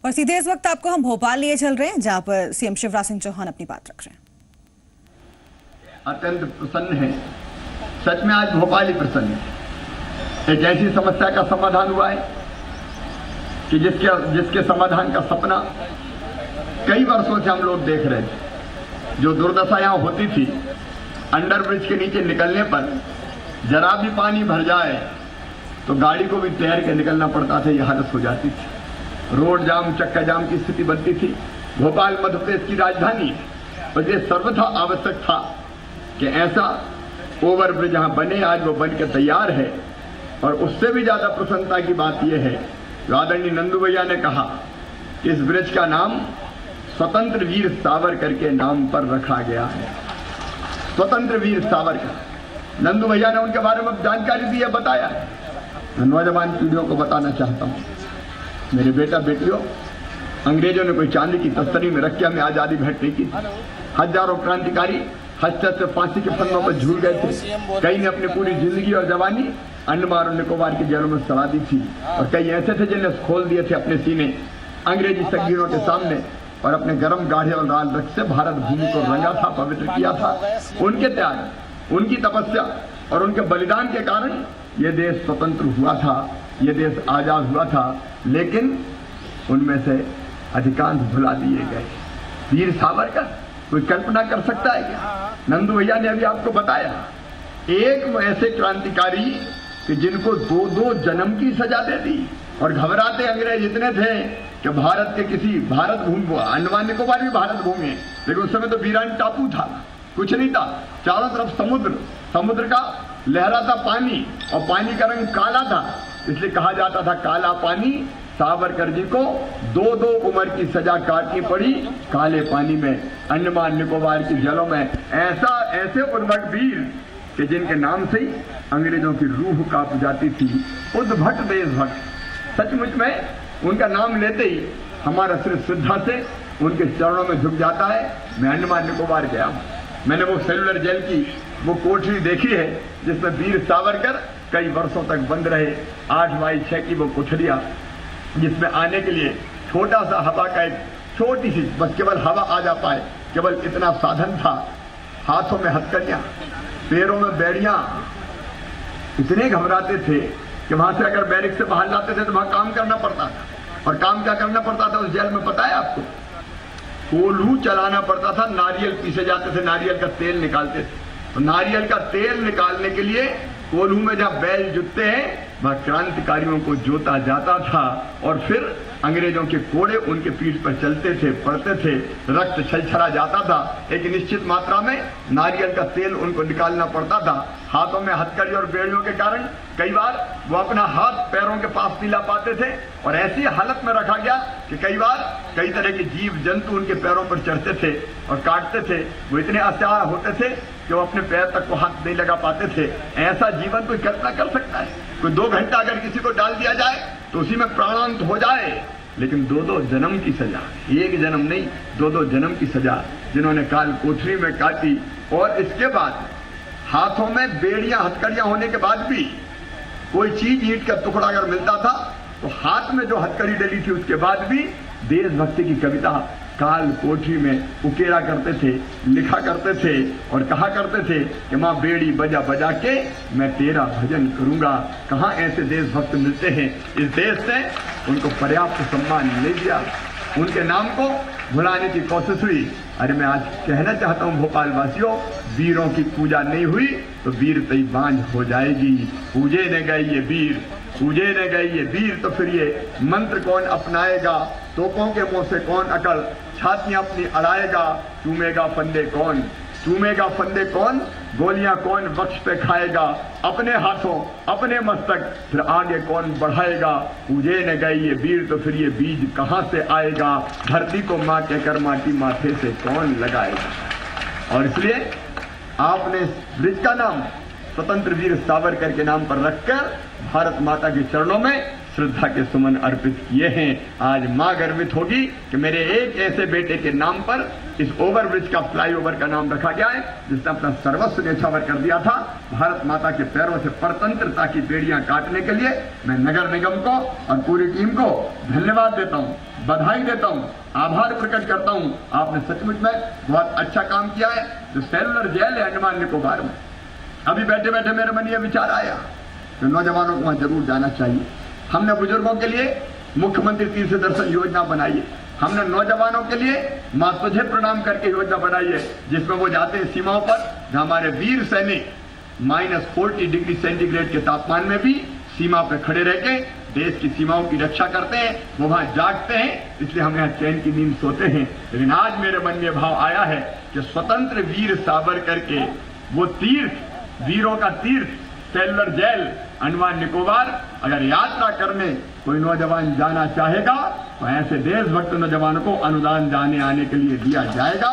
और सीधे इस वक्त आपको हम भोपाल लिए चल रहे हैं, जहां पर सीएम शिवराज सिंह चौहान अपनी बात रख रहे हैं। अत्यंत प्रसन्न है, सच में आज भोपाल ही प्रसन्न है। एक ऐसी समस्या का समाधान हुआ है कि जिसके समाधान का सपना कई वर्षों से हम लोग देख रहे थे। जो दुर्दशा यहाँ होती थी, अंडरब्रिज के नीचे निकलने पर जरा भी पानी भर जाए तो गाड़ी को भी तैर के निकलना पड़ता था, यह हालत हो जाती थी। रोड जाम, चक्का जाम की स्थिति बनती थी। भोपाल मध्य प्रदेश की राजधानी है और ये सर्वथा आवश्यक था कि ऐसा ओवरब्रिज यहाँ बने। आज वो बन के तैयार है। और उससे भी ज्यादा प्रसन्नता की बात यह है, जो आदरणीय नंदू भैया ने कहा कि इस ब्रिज का नाम स्वतंत्र वीर सावरकर के नाम पर रखा गया है। स्वतंत्र वीर सावरकर, नंदू भैया ने उनके बारे में जानकारी दी है, बताया है। मैं नौजवान पीढ़ियों को बताना चाहता हूँ, मेरे बेटा बेटियों, अंग्रेजों ने कोई चांदी की तस्तरी में रख के हमें आजादी भेंट नहीं की। हजारों क्रांतिकारी हस्त से फांसी के फंदों पर झूल गए थे। कई ने अपनी पूरी जिंदगी और जवानी अंडमान और निकोबार की जेलों में सड़ा दी थी, और कई ऐसे थे जिन्हें खोल दिए थे अपने सीने अंग्रेजी सगीरों के सामने और अपने गर्म गाढ़े और लाल रक्त से भारत भूमि को रंगा था, पवित्र किया था। उनके त्याग, उनकी तपस्या और उनके बलिदान के कारण ये देश स्वतंत्र हुआ था, ये देश आजाद हुआ था। लेकिन उनमें से अधिकांश भुला दिए गए। वीर सावरकर कोई कल्पना कर सकता है क्या? नंदू भैया ने अभी आपको बताया, एक ऐसे क्रांतिकारी कि जिनको 2-2 जन्म की सजा दे दी। और घबराते अंग्रेज इतने थे कि भारत के किसी भारत भूमि, अंडमान निकोबार भी भारत भूमि है, लेकिन उस समय तो वीरान टापू था, कुछ नहीं था। चारों तरफ समुद्र, समुद्र का लहराता पानी, और पानी का रंग काला था, इसलिए कहा जाता था काला पानी। सावरकर जी को 2-2 उम्र की सजा काटनी पड़ी काले पानी में, अंडमान निकोबार की जेलों में। ऐसे उद्भट वीर कि जिनके नाम से ही अंग्रेजों की रूह कांप जाती थी। उद्भट देशभक्त, सचमुच में उनका नाम लेते ही हमारा सिर श्रद्धा से उनके चरणों में झुक जाता है। मैं अंडमान निकोबार गया हूँ, मैंने वो सेलुलर जेल की वो कोठरी देखी है जिसमें वीर सावरकर कई वर्षों तक बंद रहे। 8x6 की वो कोठरियाँ, जिसमें आने के लिए छोटा सा हवा का एक छोटी सी, बस केवल हवा आ जा पाए, केवल इतना साधन था। हाथों में हथकड़ियाँ, पैरों में बेड़ियाँ। इतने घबराते थे कि वहां से अगर बैरिक से बाहर जाते थे तो वहां काम करना पड़ता था। और काम क्या करना पड़ता था उस जेल में, पता है आपको? कोल्हू चलाना पड़ता था। नारियल पीसे जाते थे, नारियल का तेल निकालते थे। तो नारियल का तेल निकालने के लिए कोल्हू में जहाँ बैल जुटते हैं, वह क्रांतिकारियों को जोता जाता था। और फिर अंग्रेजों के कोड़े उनके पीठ पर चलते थे, पड़ते थे, रक्त छलछला जाता था। एक निश्चित मात्रा में नारियल का तेल उनको निकालना पड़ता था। हाथों में हथकड़ी और बेड़ियों के कारण कई बार वो अपना हाथ पैरों के पास नहीं ला पाते थे, और ऐसी हालत में रखा गया कि कई बार कई तरह के जीव जंतु उनके पैरों पर चढ़ते थे और काटते थे। वो इतने असहाय होते थे कि वो अपने पैर तक को हाथ नहीं लगा पाते थे। ऐसा जीवन कोई कल्पना कर सकता है? कोई 2 घंटा अगर किसी को डाल दिया जाए तो उसी में प्राणांत हो जाए। लेकिन 2-2 जन्म की सजा, एक जन्म नहीं, 2-2 जन्म की सजा जिन्होंने काल कोठरी में काटी। और इसके बाद हाथों में बेड़ियां, हथकड़ियां होने के बाद भी कोई चीज, ईंट का टुकड़ा अगर मिलता था तो हाथ में जो हथकड़ी डली थी उसके बाद भी देशभक्ति की कविता काल कोठरी में उकेरा करते थे, लिखा करते थे और कहा करते थे कि माँ बेड़ी बजा बजा के मैं तेरा भजन करूंगा। कहाँ ऐसे देशभक्त मिलते हैं इस देश से? उनको पर्याप्त सम्मान नहीं दिया, उनके नाम को भुलाने की कोशिश हुई। अरे मैं आज कहना चाहता हूँ भोपाल वासियों, वीरों की पूजा नहीं हुई तो वीर तई बांझ हो जाएगी। पूजे न गए ये वीर, पूजे न गए ये वीर, तो फिर ये मंत्र कौन अपनाएगा? तोपों के मुंह से कौन अकल छातियां अपनी अड़ाएगा? चूमेगा फंदे कौन, चूमेगा फंदे कौन, गोलियां कौन वक्ष पे खाएगा? अपने हाथों अपने मस्तक फिर आगे कौन बढ़ाएगा? पूजे न गए ये वीर तो फिर ये बीज कहाँ से आएगा? धरती को माँ कहकर माटी माथे से कौन लगाएगा? और इसलिए आपने इस ब्रिज का नाम स्वतंत्र वीर सावरकर के नाम पर रखकर भारत माता के चरणों में श्रद्धा के सुमन अर्पित किए हैं। आज मां गर्वित होगी कि मेरे एक ऐसे बेटे के नाम पर इस ओवरब्रिज का, फ्लाईओवर का नाम रखा गया है, जिसने अपना सर्वस्व न्यौछावर कर दिया था भारत माता के पैरों से परतंत्रता की बेड़ियां काटने के लिए। मैं नगर निगम को और पूरी टीम को धन्यवाद देता हूं, बधाई देता हूं, आभार प्रकट करता हूं। आपने सचमुच में बहुत अच्छा काम किया है। जो सेलुलर जेल है अंडमान निकोबार में, अभी बैठे बैठे मेरे मन ये विचार आया कि नौजवानों को वहां जरूर जाना चाहिए। हमने बुजुर्गों के लिए मुख्यमंत्री तीर्थ दर्शन योजना बनाई है, हमने नौजवानों के लिए मां तुझे प्रणाम करके योजना बनाई है, जिसमें वो जाते हैं सीमाओं पर, जहां हमारे वीर सैनिक -40 डिग्री सेंटीग्रेड के तापमान में भी सीमा पे खड़े रह के देश की सीमाओं की रक्षा करते हैं। वो वहां जागते हैं, इसलिए हम यहाँ चैन की नींद सोते हैं। लेकिन आज मेरे मन में भाव आया है कि स्वतंत्र वीर सावरकर के वो तीर्थ, वीरों का तीर्थ सेलुलर जेल अंडमान निकोबार, अगर यात्रा करने कोई नौजवान जाना चाहेगा तो ऐसे देशभक्त नौजवानों को अनुदान जाने आने के लिए दिया जाएगा।